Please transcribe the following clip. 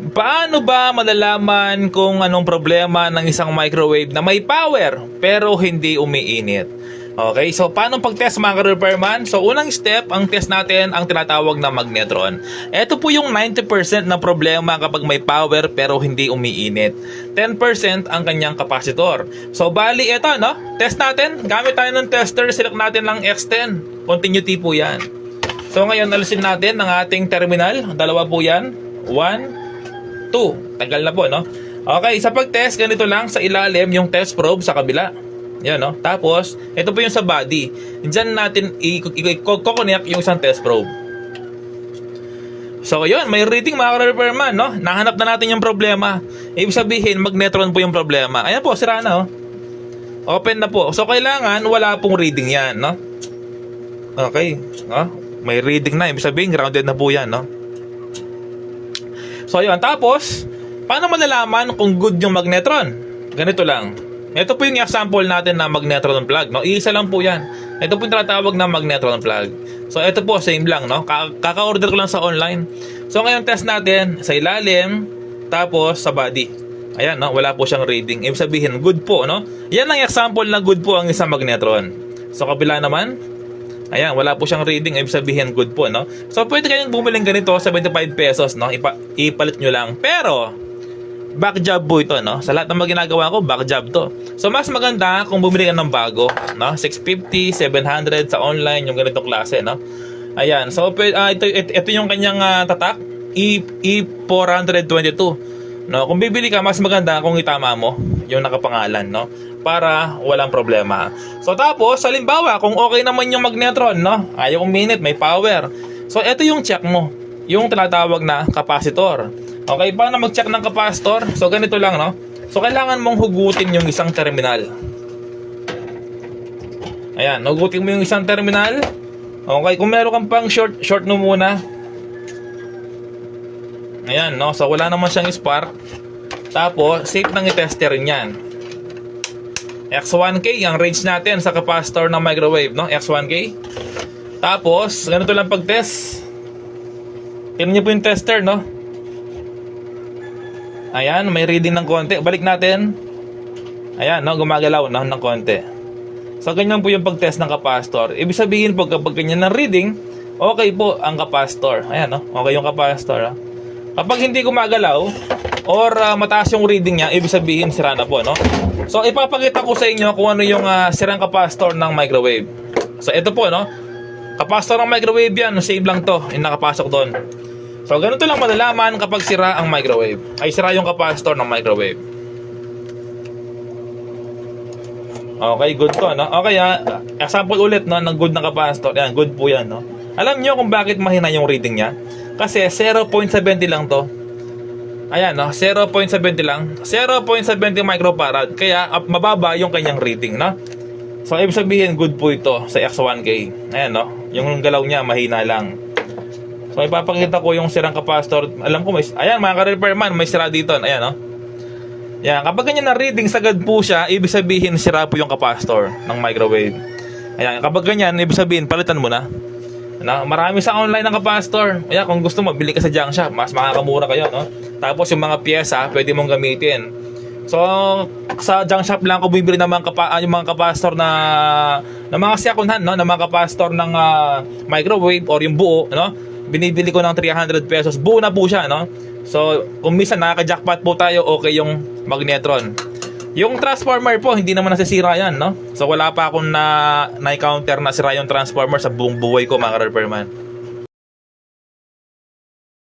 Paano ba malalaman kung anong problema ng isang microwave na may power pero hindi umiinit? Okay, so paano pag-test mga ka-repairman? So unang step, ang test natin ang tinatawag na magnetron. Ito po yung 90% na problema kapag may power pero hindi umiinit. 10% ang kanyang kapasitor. So bali ito, no? Test natin, gamit tayo ng tester, select natin lang X10. Continuity po yan. So ngayon, alisin natin ang ating terminal. Dalawa po yan. 1, 2. Tagal na po, no? Okay, sa pag-test, ganito lang. Sa ilalim, yung test probe sa kabila. Yan, no? Tapos, ito po yung sa body. Diyan natin i-connect yung isang test probe. So, yun. May reading mga ka-repairman, no? Nahanap na natin yung problema. Ibig sabihin, magnetron po yung problema. Ayan po, sira na, oh. Open na po. So, kailangan wala pong reading yan, no? Okay. No? May reading na. Ibig sabihin, grounded na po yan, no? So, yun. Tapos, paano malalaman kung good yung magnetron? Ganito lang. Ito po yung example natin na magnetron plug, no? Iisa lang po yan. Ito po yung tinatawag na magnetron plug. So, ito po, same lang, no? Kaka-order ko lang sa online. So, ngayon test natin sa ilalim, tapos sa body. Ayan, no? Wala po siyang reading. Ibig sabihin, good po, no? Yan ang example na good po ang isang magnetron. So, kabila naman, ayan, wala po siyang reading. Ibig sabihin, good po, no? So, pwede kayong bumiling ganito, 75 pesos, no? Ipalit nyo lang. Pero, back job po ito, no? Sa lahat ng mga ginagawa ko, back job to. So, mas maganda kung bumili ka ng bago, no? 650, 700 sa online, yung ganitong klase, no? Ayan. So, ito yung kanyang tatak, E422. No? Kung bibili ka, mas maganda kung itama mo yung nakapangalan, no? Para walang problema. So, tapos, halimbawa, kung okay naman yung magnetron, no? Ayaw uminit, may power. So, ito yung check mo. Yung tinatawag na capacitor. Okay, paano mag-check ng capacitor? So, ganito lang, no? So, kailangan mong hugutin yung isang terminal. Ayan, hugutin mo yung isang terminal. Okay, kung meron kang pang short mo muna. Ayan, no? So, wala naman siyang spark. Tapos, safe nang i-tester rin yan. X1K, ang range natin sa capacitor ng microwave, no? X1K. Tapos, ganito lang pag-test. Tignan niyo po yung tester, no? Ayan, may reading ng konti. Balik natin. Ayan, no, gumagalaw na ng konti. So, ganyan po yung pag-test ng capacitor. Ibig sabihin po, kapag ganyan ng reading, okay po ang capacitor. Ayan, no, okay yung capacitor. Kapag hindi gumagalaw, or mataas yung reading niya, ibig sabihin, sira na po, no? So, ipapakita ko sa inyo kung ano yung sirang capacitor ng microwave. So, ito po, no? Capacitor ng microwave yan. Save lang to, yung nakapasok doon. So, ganito lang malalaman kapag sira ang microwave. Ay, sira yung capacitor ng microwave. Okay, good to, no? Okay, example ulit, no? Ng good na capacitor. Yan, good po yan, no? Alam nyo kung bakit mahina yung reading niya? Kasi 0.70 lang to. Ayan, no? 0.70 lang. 0.70 microfarad. Kaya, mababa yung kanyang reading, no? So, ibig sabihin, good po ito sa X1K. Ayan, no? Yung galaw niya, mahina lang. So, ipapakita ko yung sirang capacitor. Alam ko, ayan, mga ka-repairman, may sira dito. Ayan, no? Ayan, kapag ganyan na reading, sagad po siya, ibig sabihin, sira po yung capacitor ng microwave. Ayan, kapag ganyan, ibig sabihin, palitan mo na. Marami sa online ng capacitor. Ayan, kung gusto mo, bili ka sa junk shop. Mas makakamura kayo, no? Tapos, yung mga pyesa, pwede mong gamitin. So, sa junk shop lang ako bibili ng yung mga capacitor na mga second hand, no? Na mga capacitor ng microwave or yung buo, no? Binibili ko ng 300 pesos. Buo na po siya, no? So, kung minsan nakaka-jackpot po tayo, okay yung magnetron. Yung transformer po, hindi naman nasisira yan, no? So, wala pa akong na-encounter na sira yung transformer sa buong buhay ko, mga ka-repairman.